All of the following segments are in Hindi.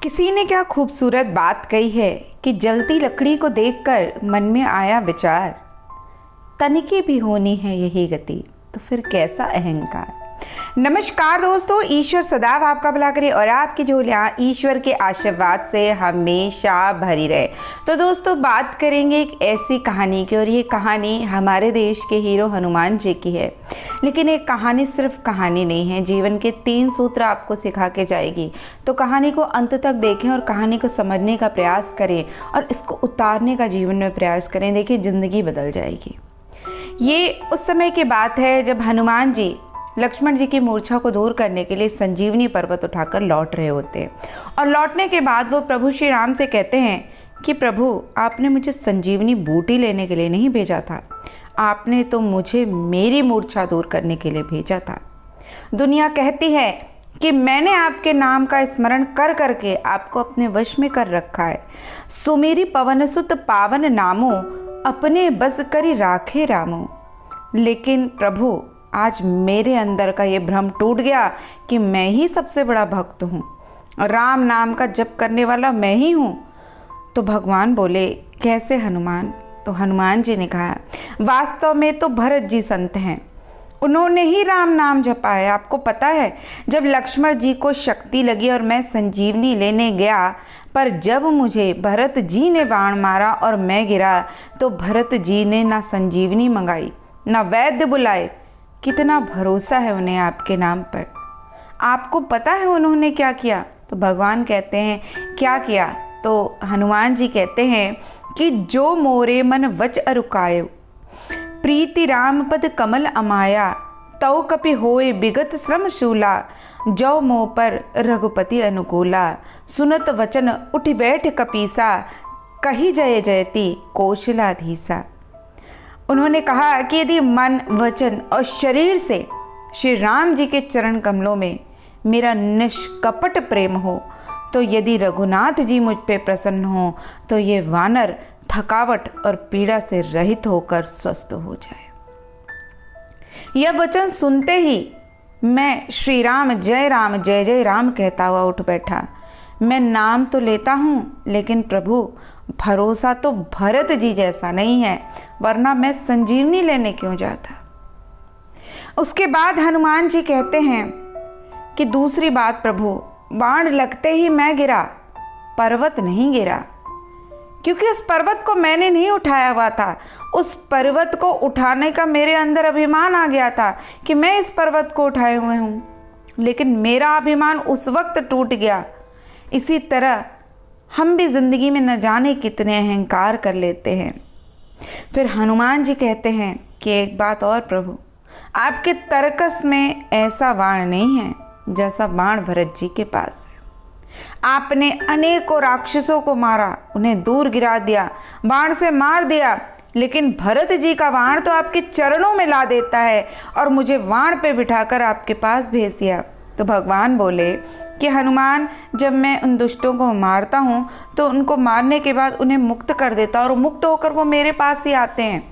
किसी ने क्या खूबसूरत बात कही है कि जलती लकड़ी को देखकर मन में आया विचार, तनिके भी होनी है यही गति तो फिर कैसा अहंकार। नमस्कार दोस्तों, ईश्वर सदैव आपका भला करे और आपकी झोलियाँ ईश्वर के आशीर्वाद से हमेशा भरी रहे। तो दोस्तों बात करेंगे एक ऐसी कहानी की, और ये कहानी हमारे देश के हीरो हनुमान जी की है। लेकिन एक कहानी सिर्फ कहानी नहीं है, जीवन के 3 सूत्र आपको सिखा के जाएगी। तो कहानी को अंत तक देखें और कहानी को समझने का प्रयास करें और इसको उतारने का जीवन में प्रयास करें। देखिए ज़िंदगी बदल जाएगी। ये उस समय की बात है जब हनुमान जी लक्ष्मण जी की मूर्छा को दूर करने के लिए संजीवनी पर्वत उठाकर लौट रहे होते हैं। और लौटने के बाद वो प्रभु श्री राम से कहते हैं कि प्रभु, आपने मुझे संजीवनी बूटी लेने के लिए नहीं भेजा था, आपने तो मुझे मेरी मूर्छा दूर करने के लिए भेजा था। दुनिया कहती है कि मैंने आपके नाम का स्मरण कर करके आपको अपने वश में कर रखा है। सुमेरी पवन सुत पावन नामो, अपने बस करी राखे रामो। लेकिन प्रभु, आज मेरे अंदर का ये भ्रम टूट गया कि मैं ही सबसे बड़ा भक्त हूँ, राम नाम का जप करने वाला मैं ही हूँ। तो भगवान बोले, कैसे हनुमान? तो हनुमान जी ने कहा, वास्तव में तो भरत जी संत हैं, उन्होंने ही राम नाम जपा है। आपको पता है, जब लक्ष्मण जी को शक्ति लगी और मैं संजीवनी लेने गया, पर जब मुझे भरत जी ने बाण मारा और मैं गिरा, तो भरत जी ने ना संजीवनी मंगाई ना वैद्य बुलाए। कितना भरोसा है उन्हें आपके नाम पर। आपको पता है उन्होंने क्या किया? तो भगवान कहते हैं क्या किया? तो हनुमान जी कहते हैं कि जो मोरे मन वच अरुकायो, प्रीति राम पद कमल अमाया, तौ कपि होए बिगत श्रम शूला, जो मोह पर रघुपति अनुकूला, सुनत वचन उठ बैठ कपीसा, कही जय जयति कौशलाधीसा। उन्होंने कहा कि यदि मन, वचन और शरीर से श्री राम जी के चरण कमलों में मेरा निष्कपट प्रेम हो, तो यदि रघुनाथ जी मुझ पे प्रसन्न हो, तो ये वानर थकावट और पीड़ा से रहित होकर स्वस्थ हो जाए। यह वचन सुनते ही मैं श्री राम जय जय राम कहता हुआ उठ बैठा। मैं नाम तो लेता हूँ, लेकिन प्रभु भरोसा तो भरत जी जैसा नहीं है, वरना मैं संजीवनी लेने क्यों जाता। उसके बाद हनुमान जी कहते हैं कि दूसरी बात प्रभु, बाण लगते ही मैं गिरा, पर्वत नहीं गिरा, क्योंकि उस पर्वत को मैंने नहीं उठाया हुआ था। उस पर्वत को उठाने का मेरे अंदर अभिमान आ गया था कि मैं इस पर्वत को उठाए हुए हूँ, लेकिन मेरा अभिमान उस वक्त टूट गया। इसी तरह हम भी जिंदगी में न जाने कितने अहंकार कर लेते हैं। फिर हनुमान जी कहते हैं कि एक बात और प्रभु, आपके तरकस में ऐसा बाण नहीं है जैसा बाण भरत जी के पास है। आपने अनेकों राक्षसों को मारा, उन्हें दूर गिरा दिया, बाण से मार दिया, लेकिन भरत जी का बाण तो आपके चरणों में ला देता है और मुझे बाण पे बिठाकर आपके पास भेज दिया। तो भगवान बोले कि हनुमान, जब मैं उन दुष्टों को मारता हूँ तो उनको मारने के बाद उन्हें मुक्त कर देता और मुक्त होकर वो मेरे पास ही आते हैं।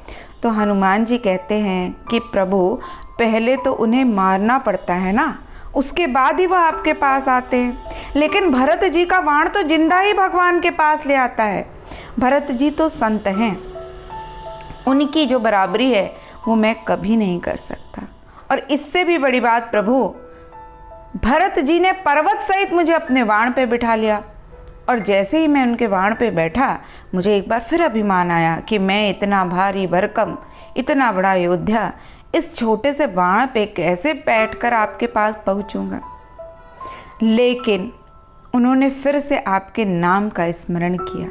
तो हनुमान जी कहते हैं कि प्रभु, पहले तो उन्हें मारना पड़ता है ना, उसके बाद ही वह आपके पास आते हैं। लेकिन भरत जी का बाण तो जिंदा ही भगवान के पास ले आता है। भरत जी तो संत हैं, उनकी जो बराबरी है वो मैं कभी नहीं कर सकता। और इससे भी बड़ी बात प्रभु, भरत जी ने पर्वत सहित मुझे अपने बाण पे बिठा लिया, और जैसे ही मैं उनके बाण पे बैठा, मुझे एक बार फिर अभिमान आया कि मैं इतना भारी भरकम, इतना बड़ा योद्धा, इस छोटे से बाण पे कैसे बैठकर आपके पास पहुंचूंगा। लेकिन उन्होंने फिर से आपके नाम का स्मरण किया,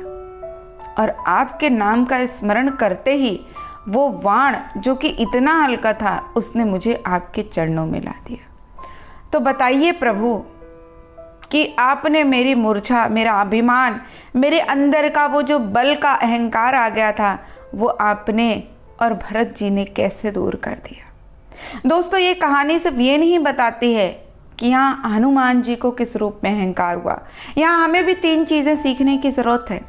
और आपके नाम का स्मरण करते ही वो बाण जो कि इतना हल्का था, उसने मुझे आपके चरणों में ला दिया। तो बताइए प्रभु कि आपने मेरी मूर्छा, मेरा अभिमान, मेरे अंदर का वो जो बल का अहंकार आ गया था, वो आपने और भरत जी ने कैसे दूर कर दिया। दोस्तों ये कहानी सिर्फ ये नहीं बताती है कि यहाँ हनुमान जी को किस रूप में अहंकार हुआ। यहाँ हमें भी 3 चीज़ें सीखने की ज़रूरत है।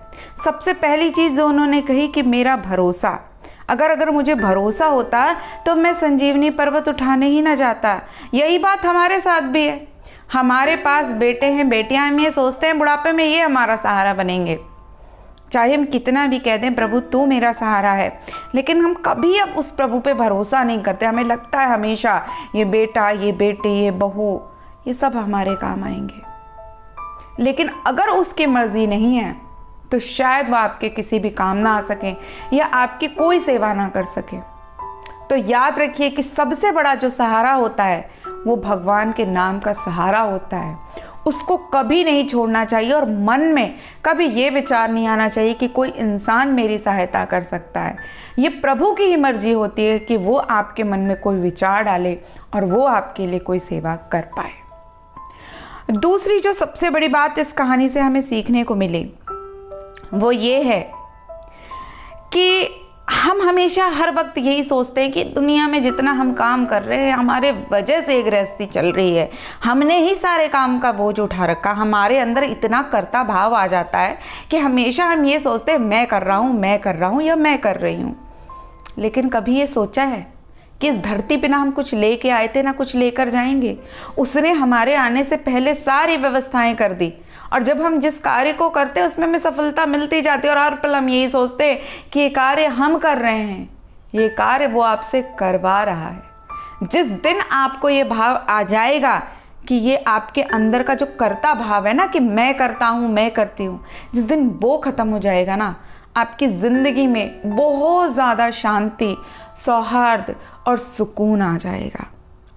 सबसे पहली चीज़ जो उन्होंने कही कि मेरा भरोसा, अगर मुझे भरोसा होता तो मैं संजीवनी पर्वत उठाने ही ना जाता। यही बात हमारे साथ भी है। हमारे पास बेटे हैं, बेटियां, हम ये सोचते हैं बुढ़ापे में ये हमारा सहारा बनेंगे। चाहे हम कितना भी कह दें प्रभु तू मेरा सहारा है, लेकिन हम कभी अब उस प्रभु पे भरोसा नहीं करते। हमें लगता है हमेशा ये बेटा, ये बेटी, ये बहू, ये सब हमारे काम आएंगे। लेकिन अगर उसकी मर्जी नहीं है तो शायद वह आपके किसी भी काम ना आ सके या आपकी कोई सेवा ना कर सके। तो याद रखिए कि सबसे बड़ा जो सहारा होता है वो भगवान के नाम का सहारा होता है। उसको कभी नहीं छोड़ना चाहिए और मन में कभी ये विचार नहीं आना चाहिए कि कोई इंसान मेरी सहायता कर सकता है। ये प्रभु की ही मर्जी होती है कि वो आपके मन में कोई विचार डाले और वो आपके लिए कोई सेवा कर पाए। दूसरी जो सबसे बड़ी बात इस कहानी से हमें सीखने को मिली वो ये है कि हम हमेशा हर वक्त यही सोचते हैं कि दुनिया में जितना हम काम कर रहे हैं हमारे वजह से एक गृहस्थी चल रही है, हमने ही सारे काम का बोझ उठा रखा। हमारे अंदर इतना कर्ता भाव आ जाता है कि हमेशा हम ये सोचते हैं मैं कर रहा हूँ, मैं कर रहा हूँ या मैं कर रही हूँ। लेकिन कभी ये सोचा है कि इस धरती पे ना हम कुछ लेके आए थे ना कुछ लेकर जाएंगे। उसने हमारे आने से पहले सारी व्यवस्थाएं कर दी और जब हम जिस कार्य को करते हैं उसमें हमें सफलता मिलती जाती है और हर पल हम यही सोचते हैं कि ये कार्य हम कर रहे हैं, ये कार्य वो आपसे करवा रहा है। जिस दिन आपको ये भाव आ जाएगा कि ये आपके अंदर का जो कर्ता भाव है ना कि मैं करता हूँ, मैं करती हूँ, जिस दिन वो खत्म हो जाएगा ना, आपकी ज़िंदगी में बहुत ज़्यादा शांति, सौहार्द और सुकून आ जाएगा।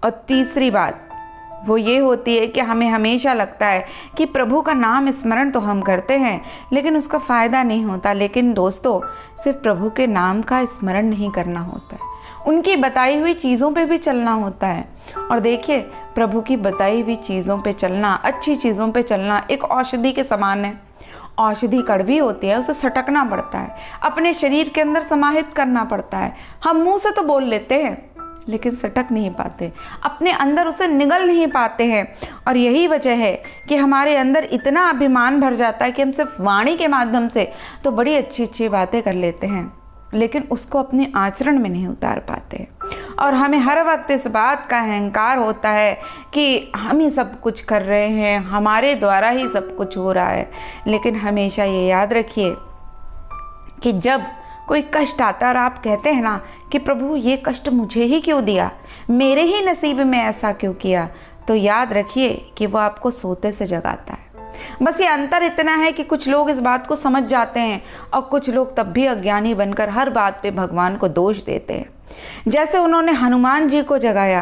और तीसरी बात वो ये होती है कि हमें हमेशा लगता है कि प्रभु का नाम स्मरण तो हम करते हैं लेकिन उसका फ़ायदा नहीं होता। लेकिन दोस्तों, सिर्फ प्रभु के नाम का स्मरण नहीं करना होता है, उनकी बताई हुई चीज़ों पे भी चलना होता है। और देखिए, प्रभु की बताई हुई चीज़ों पे चलना, अच्छी चीज़ों पे चलना एक औषधि के समान है। औषधि कड़वी होती है, उसे सटकना पड़ता है, अपने शरीर के अंदर समाहित करना पड़ता है। हम मुंह से तो बोल लेते हैं लेकिन सटक नहीं पाते, अपने अंदर उसे निगल नहीं पाते हैं। और यही वजह है कि हमारे अंदर इतना अभिमान भर जाता है कि हम सिर्फ वाणी के माध्यम से तो बड़ी अच्छी अच्छी बातें कर लेते हैं लेकिन उसको अपने आचरण में नहीं उतार पाते। और हमें हर वक्त इस बात का अहंकार होता है कि हम ही सब कुछ कर रहे हैं, हमारे द्वारा ही सब कुछ हो रहा है। लेकिन हमेशा ये याद रखिए कि जब कोई कष्ट आता है और आप कहते हैं ना कि प्रभु ये कष्ट मुझे ही क्यों दिया, मेरे ही नसीब में ऐसा क्यों किया, तो याद रखिए कि वो आपको सोते से जगाता है। बस ये अंतर इतना है कि कुछ लोग इस बात को समझ जाते हैं और कुछ लोग तब भी अज्ञानी बनकर हर बात पे भगवान को दोष देते हैं। जैसे उन्होंने हनुमान जी को जगाया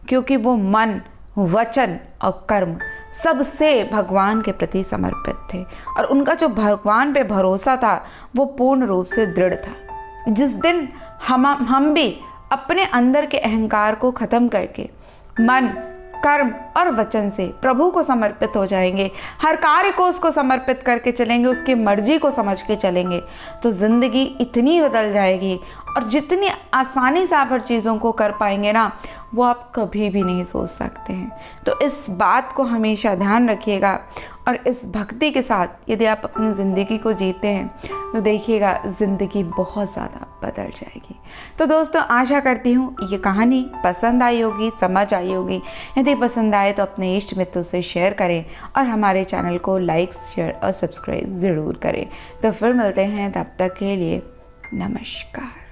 क्योंकि वो मन, वचन और कर्म सबसे भगवान के प्रति समर्पित थे और उनका जो भगवान पे भरोसा था वो पूर्ण रूप से दृढ़ था। जिस दिन हम भी अपने अंदर के अहंकार को ख़त्म करके मन, कर्म और वचन से प्रभु को समर्पित हो जाएंगे, हर कार्य को उसको समर्पित करके चलेंगे, उसकी मर्जी को समझ के चलेंगे, तो ज़िंदगी इतनी बदल जाएगी और जितनी आसानी से आप हर चीज़ों को कर पाएंगे ना, वो आप कभी भी नहीं सोच सकते हैं। तो इस बात को हमेशा ध्यान रखिएगा और इस भक्ति के साथ यदि आप अपनी ज़िंदगी को जीते हैं तो देखिएगा ज़िंदगी बहुत ज़्यादा बदल जाएगी। तो दोस्तों, आशा करती हूँ ये कहानी पसंद आई होगी, समझ आई होगी। यदि पसंद आए तो अपने इष्ट मित्रों से शेयर करें और हमारे चैनल को लाइक, शेयर और सब्सक्राइब ज़रूर करें। तो फिर मिलते हैं, तब तक के लिए नमस्कार।